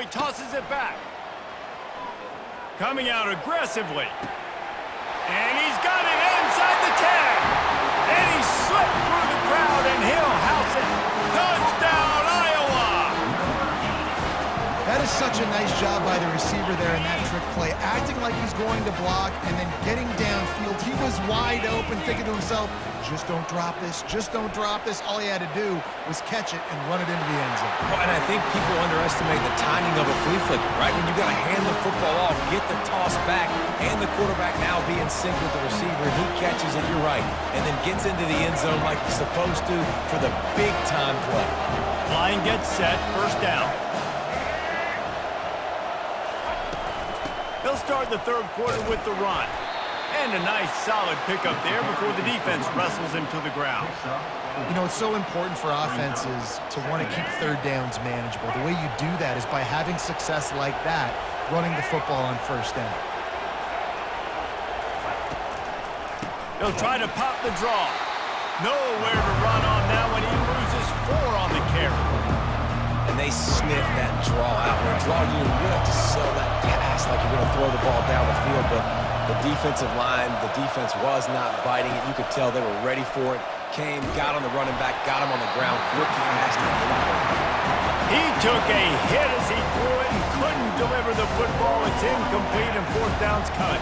he tosses it back. Coming out aggressively. And he's got it inside the 10. And he slipped through the crowd, and he'll house it. Touchdown, Iowa! That is such a nice job by the receiver there in that trick play, acting like he's going to block and then getting downfield. He was wide open, thinking to himself, just don't drop this, just don't drop this. All he had to do was catch it and run it into the end zone. Well, and I think people underestimate the timing of a flea flicker, right? When you got to hand the football off, get the toss back, and the quarterback now be in sync with the receiver, and he catches it, you're right, and then gets into the end zone like he's supposed to for the big-time play. Line gets set, first down. They'll start the third quarter with the run. And a nice solid pickup there before the defense wrestles him to the ground. You know, it's so important for offenses to want to keep third downs manageable. The way you do that is by having success like that, running the football on first down. They'll try to pop the draw. Nowhere to run on now when he loses 4 on the carry. And they sniff that draw out. When draw, you really have to sell that pass like you're going to throw the ball down the field, but the defensive line, the defense was not biting it. You could tell they were ready for it. Came, got on the running back, got him on the ground, quick, fast, and he took a hit as he threw it and couldn't deliver the football. It's incomplete and fourth down's cut.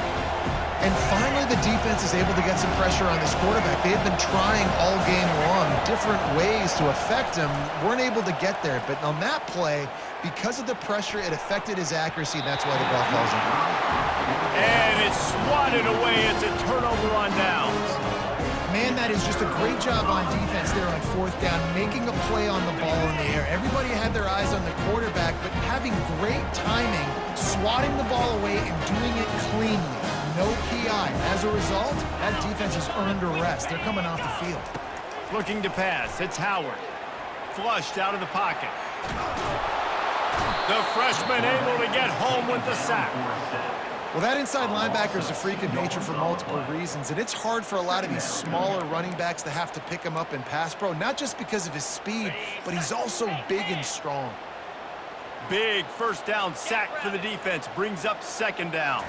And finally, the defense is able to get some pressure on this quarterback. They have been trying all game long different ways to affect him. Weren't able to get there. But on that play, because of the pressure, it affected his accuracy, and that's why the ball falls in. And it's swatted away. It's a turnover on downs. Man, that is just a great job on defense there on fourth down, making a play on the ball in the air. Everybody had their eyes on the quarterback, but having great timing, swatting the ball away and doing it cleanly. No PI. As a result, that defense has earned a rest. They're coming off the field. Looking to pass. It's Howard. Flushed out of the pocket. The freshman able to get home with the sack. Well, that inside linebacker is a freak of nature for multiple reasons, and it's hard for a lot of these smaller running backs to have to pick him up in pass pro, not just because of his speed, but he's also big and strong. Big first down sack for the defense. Brings up second down.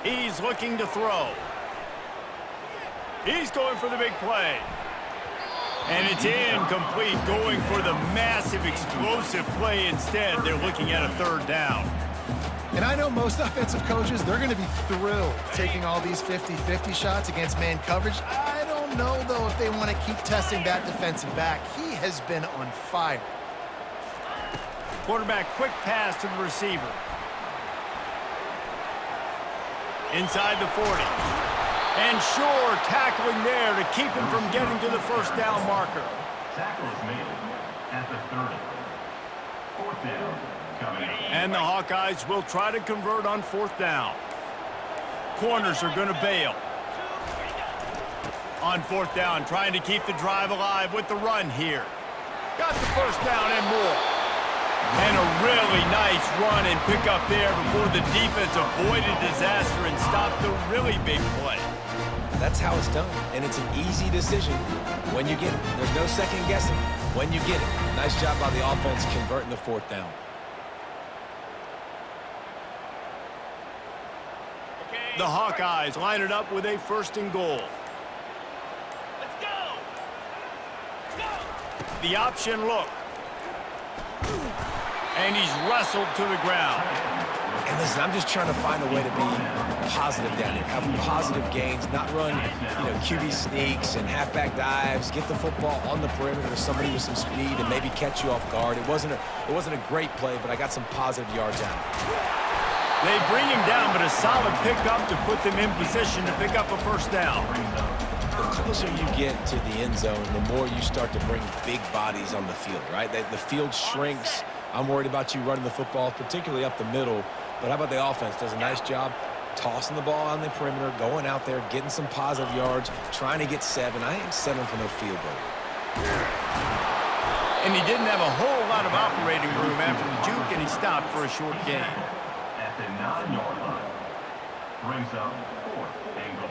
He's looking to throw. He's going for the big play. And it's incomplete, going for the massive explosive play instead. They're looking at a third down. And I know most offensive coaches, they're going to be thrilled taking all these 50-50 shots against man coverage. I don't know, though, if they want to keep testing that defensive back. He has been on fire. Quarterback quick pass to the receiver. Inside the 40. And Shore tackling there to keep him from getting to the first down marker. Tackle is made at the 30. Fourth down. And the Hawkeyes will try to convert on fourth down. Corners are going to bail. On fourth down, trying to keep the drive alive with the run here. Got the first down and more. And a really nice run and pick up there before the defense avoided disaster and stopped the really big play. That's how it's done, and it's an easy decision when you get it. There's no second guessing when you get it. Nice job by the offense converting the fourth down. The Hawkeyes line it up with a first and goal. Let's go! The option look. And he's wrestled to the ground. And listen, I'm just trying to find a way to be positive down here, have positive gains, not run, QB sneaks and halfback dives, get the football on the perimeter to somebody with some speed and maybe catch you off guard. It wasn't a great play, but I got some positive yards out of it. They bring him down, but a solid pickup to put them in position to pick up a first down. The closer you get to the end zone, the more you start to bring big bodies on the field, right? The field shrinks. I'm worried about you running the football, particularly up the middle. But how about the offense? Does a nice job tossing the ball on the perimeter, going out there, getting some positive yards, trying to get 7. I ain't settling for no field goal. And he didn't have a whole lot of operating room after the juke, and he stopped for a short gain. At the 9-yard line. Brings up fourth and goal.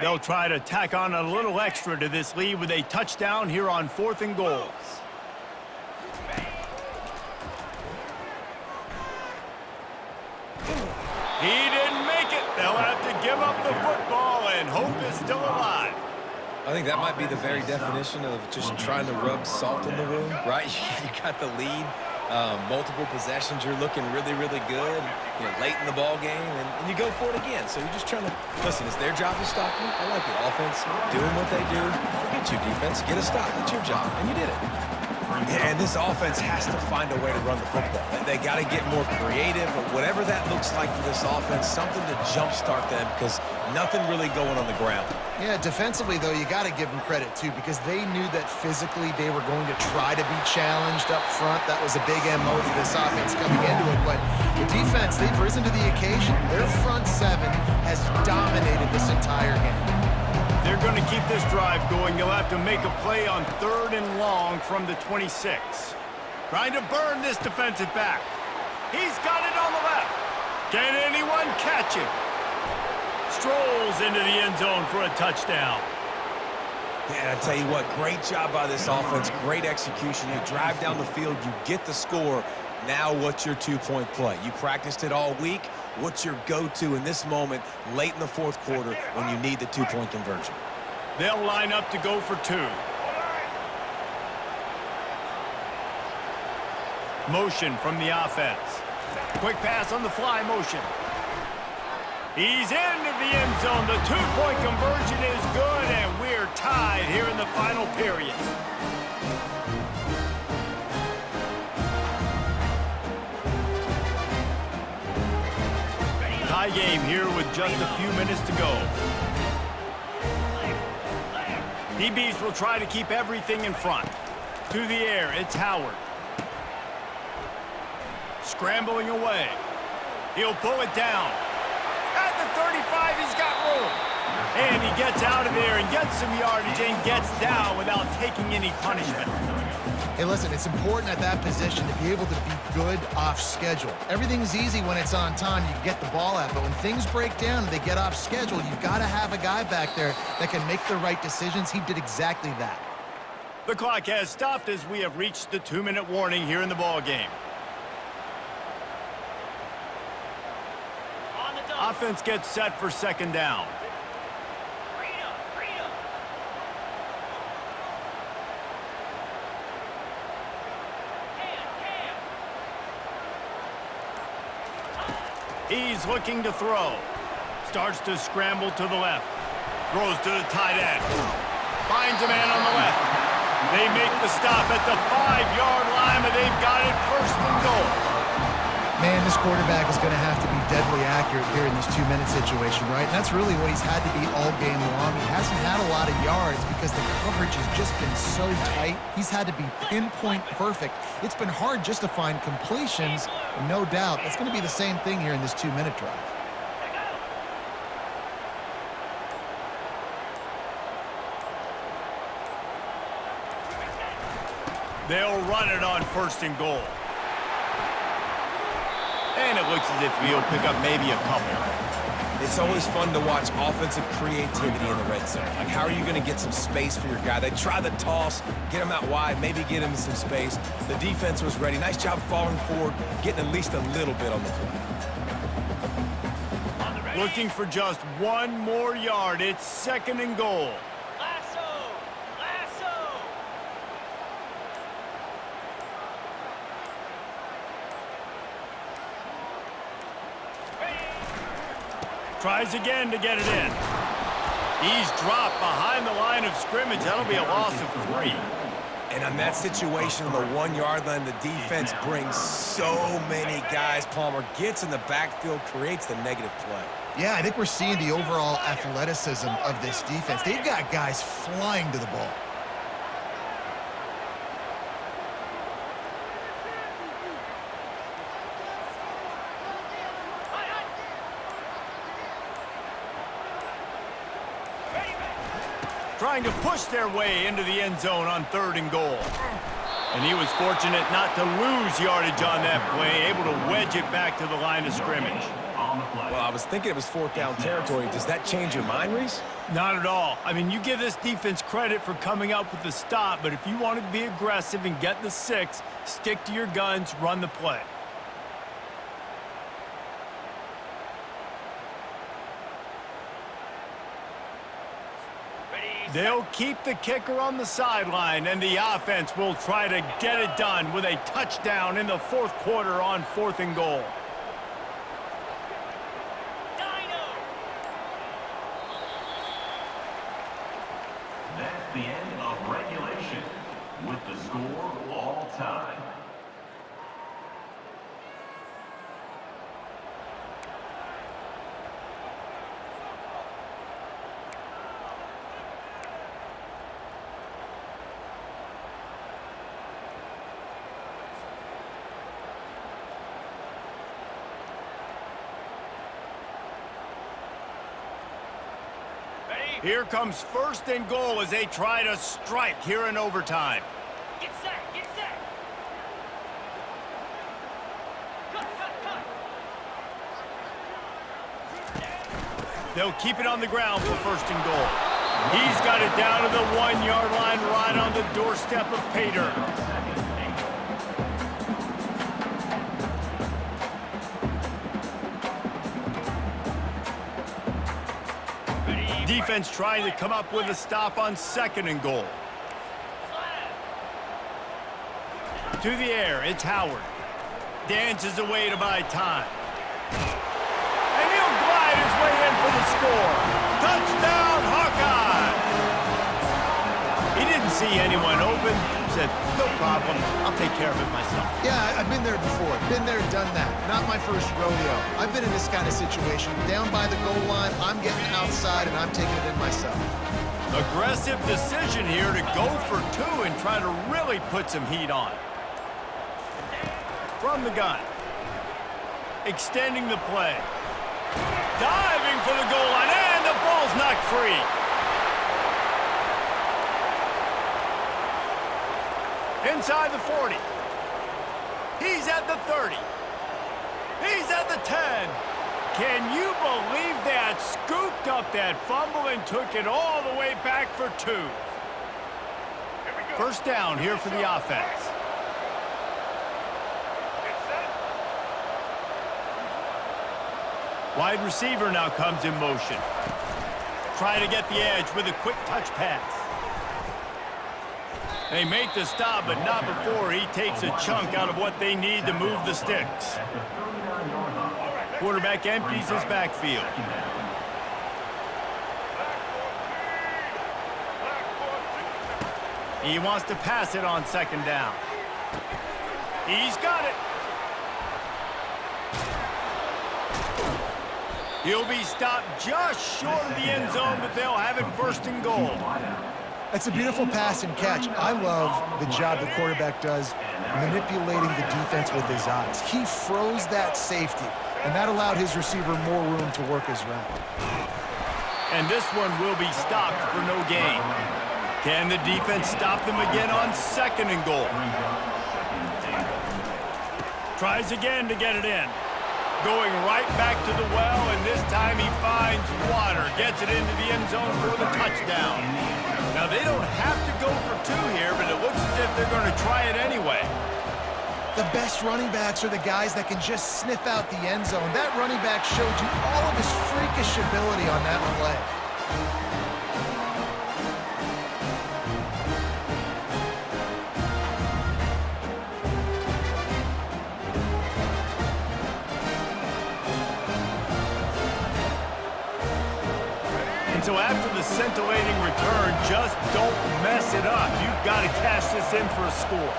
They'll try to tack on a little extra to this lead with a touchdown here on 4th and goal. He didn't make it. They'll have to give up the football, and hope is still alive. I think that might be the very definition of just trying to rub salt in the wound, right? You got the lead, multiple possessions, you're looking really, really good, late in the ball game, and you go for it again. So you're just trying to, listen, it's their job to stop you. I like the offense doing what they do. Forget you, defense. Get a stop. It's your job, and you did it. And this offense has to find a way to run the football. They got to get more creative, or whatever that looks like for this offense, something to jumpstart them, because nothing really going on the ground. Yeah, defensively, though, you got to give them credit, too, because they knew that physically they were going to try to be challenged up front. That was a big MO for this offense coming into it. But the defense, they've risen to the occasion. Their front seven has dominated this entire game. They're going to keep this drive going. They'll have to make a play on 3rd and long from the 26. Trying to burn this defensive back. He's got it on the left. Can anyone catch him? Strolls into the end zone for a touchdown. Yeah, I tell you what, great job by this offense, great execution. You drive down the field, you get the score. Now what's your two-point play? You practiced it all week. What's your go-to in this moment late in the 4th quarter when you need the two-point conversion? They'll line up to go for 2. Motion from the offense. Quick pass on the fly motion. He's into the end zone. The two-point conversion is good, and we're tied here in the final period. Tie game here with just a few minutes to go. DBs will try to keep everything in front. To the air, it's Howard. Scrambling away. He'll pull it down. At the 35, he's got room. And he gets out of there and gets some yardage and gets down without taking any punishment. Hey, listen, it's important at that position to be able to be good off schedule. Everything's easy when it's on time, you get the ball out, but when things break down and they get off schedule, you've got to have a guy back there that can make the right decisions. He did exactly that. The clock has stopped as we have reached the 2-minute warning here in the ball game. Offense gets set for 2nd down. He's looking to throw. Starts to scramble to the left. Throws to the tight end. Finds a man on the left. They make the stop at the 5-yard line, but they've got it 1st and goal. Man, this quarterback is going to have to be deadly accurate here in this 2-minute situation, right? And that's really what he's had to be all game long. He hasn't had a lot of yards because the coverage has just been so tight. He's had to be pinpoint perfect. It's been hard just to find completions, no doubt. It's going to be the same thing here in this 2-minute drive. They'll run it on 1st and goal. And it looks as if he'll pick up maybe a couple. It's always fun to watch offensive creativity in the red zone. Like, how are you going to get some space for your guy? They try the toss, get him out wide, maybe get him some space. The defense was ready. Nice job falling forward, getting at least a little bit on the play. Looking for just 1 more yard. It's 2nd and goal. Tries again to get it in. He's dropped behind the line of scrimmage. That'll be a loss of 3. And on that situation on the 1-yard line, the defense brings so many guys. Palmer gets in the backfield, creates the negative play. Yeah, I think we're seeing the overall athleticism of this defense. They've got guys flying to the ball. Trying to push their way into the end zone on 3rd and goal. And he was fortunate not to lose yardage on that play, able to wedge it back to the line of scrimmage. on the play. Well, I was thinking it was fourth down territory. Does that change your mind, Reese? Not at all. I mean, you give this defense credit for coming up with the stop, but if you want to be aggressive and get the 6, stick to your guns, run the play. They'll keep the kicker on the sideline, and the offense will try to get it done with a touchdown in the fourth quarter on 4th and goal. That's the end of regulation with the score all time. Here comes 1st and goal as they try to strike here in overtime. Get set, get set. Cut, cut, cut. They'll keep it on the ground for 1st and goal. He's got it down to the 1-yard line right on the doorstep of Pater. Defense trying to come up with a stop on 2nd and goal. To the air, it's Howard. Dances away to buy time. And he'll glide his way in for the score. Touchdown, Hawkeye! He didn't see anyone open. Said, no problem, I'll take care of it myself. Yeah, I've been there before. Been there, done that. Not my first rodeo. I've been in this kind of situation. Down by the goal line, I'm getting outside, and I'm taking it in myself. Aggressive decision here to go for 2 and try to really put some heat on. From the gun. Extending the play. Diving for the goal line, and the ball's knocked free. Inside the 40. He's at the 30. He's at the 10. Can you believe that? Scooped up that fumble and took it all the way back for 2. 1st down here for the offense. Wide receiver now comes in motion. Trying to get the edge with a quick touch pass. They make the stop, but not before he takes a chunk out of what they need to move the sticks. Quarterback empties his backfield. He wants to pass it on 2nd down. He's got it. He'll be stopped just short of the end zone, but they'll have it 1st and goal. That's a beautiful pass and catch. I love the job the quarterback does manipulating the defense with his eyes. He froze that safety, and that allowed his receiver more room to work his route. And this one will be stopped for no gain. Can the defense stop them again on 2nd and goal? Tries again to get it in. Going right back to the well, and this time he finds water. Gets it into the end zone for the touchdown. Now, they don't have to go for 2 here, but it looks as if they're going to try it anyway. The best running backs are the guys that can just sniff out the end zone. That running back showed you all of his freakish ability on that play. And so after the scintillating return, just don't mess it up. You've got to cash this in for a score.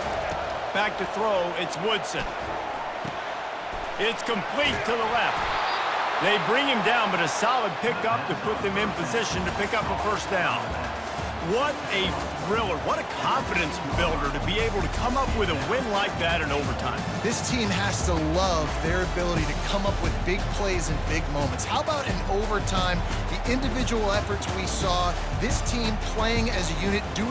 Back to throw, it's Woodson. It's complete to the left. They bring him down, but a solid pickup to put them in position to pick up a 1st down. What a thriller. What a confidence builder to be able to come up with a win like that in overtime. This team has to love their ability to come up with big plays and big moments. How about in overtime, the individual efforts we saw, this team playing as a unit, doing